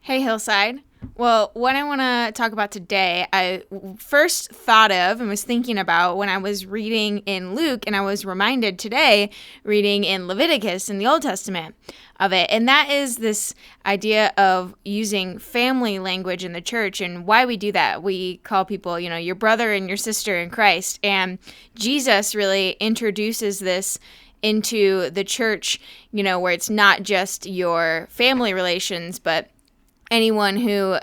Hey, Hillside. Well, what I want to talk about today, I first thought of and was thinking about when I was reading in Luke, and I was reminded today reading in Leviticus in the Old Testament of it. And that is this idea of using family language in the church and why we do that. We call people, your brother and your sister in Christ. And Jesus really introduces this into the church, where it's not just your family relations, but anyone who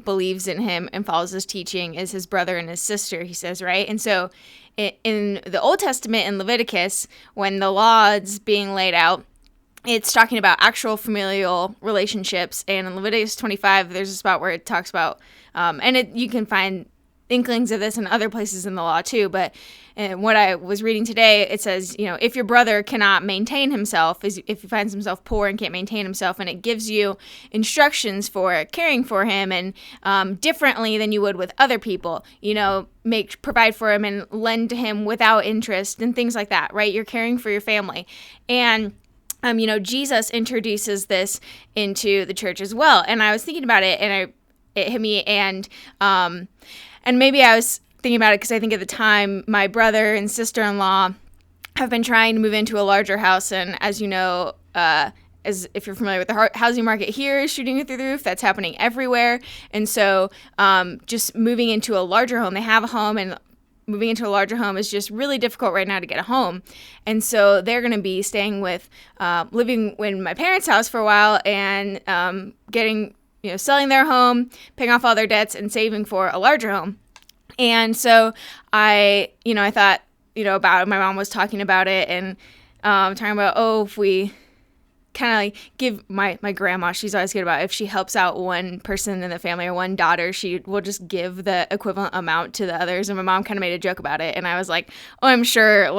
believes in him and follows his teaching is his brother and his sister, he says, right? And so in the Old Testament, in Leviticus, when the law is being laid out, it's talking about actual familial relationships. And in Leviticus 25, there's a spot where it talks about, you can find inklings of this in other places in the law too, but what I was reading today, it says, if your brother cannot maintain himself, if he finds himself poor and can't maintain himself, and it gives you instructions for caring for him and differently than you would with other people, provide for him and lend to him without interest and things like that, right? You're caring for your family. And Jesus introduces this into the church as well. And I was thinking about it, and it hit me, and maybe I was thinking about it because I think at the time my brother and sister-in-law have been trying to move into a larger house, and as you know, as if you're familiar with the housing market here is shooting through the roof. That's happening everywhere. And so just moving into a larger home, they have a home, and moving into a larger home is just really difficult right now to get a home. And so they're going to be staying living in my parents' house for a while and selling their home, paying off all their debts, and saving for a larger home. And so I thought, about it. My mom was talking about it and talking about, if we kind of give my grandma, she's always good about it. If she helps out one person in the family or one daughter, she will just give the equivalent amount to the others. And my mom kind of made a joke about it. And I was like, I'm sure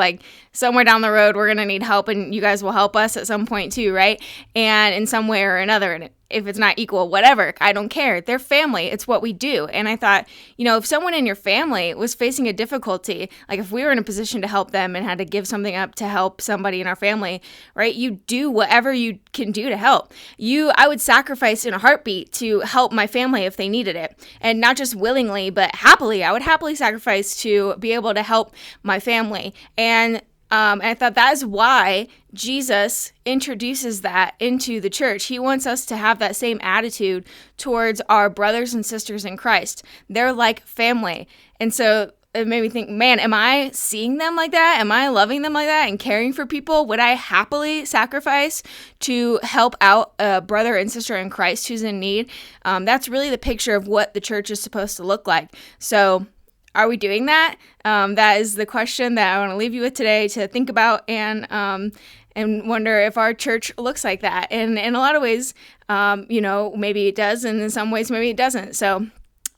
somewhere down the road, we're going to need help, and you guys will help us at some point too, right? And in some way or another. And if it's not equal, whatever, I don't care. They're family. It's what we do. And I thought, if someone in your family was facing a difficulty, like if we were in a position to help them and had to give something up to help somebody in our family, right? You do whatever you can do to help. I would sacrifice in a heartbeat to help my family if they needed it. And not just willingly, but happily. I would happily sacrifice to be able to help my family. And I thought that is why Jesus introduces that into the church. He wants us to have that same attitude towards our brothers and sisters in Christ. They're like family. And so it made me think, man, am I seeing them like that? Am I loving them like that and caring for people? Would I happily sacrifice to help out a brother and sister in Christ who's in need? That's really the picture of what the church is supposed to look like. So are we doing that? That is the question that I want to leave you with today to think about and wonder if our church looks like that. And in a lot of ways, maybe it does, and in some ways, maybe it doesn't. So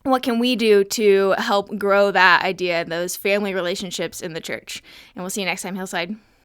what can we do to help grow that idea, those family relationships in the church? And we'll see you next time, Hillside.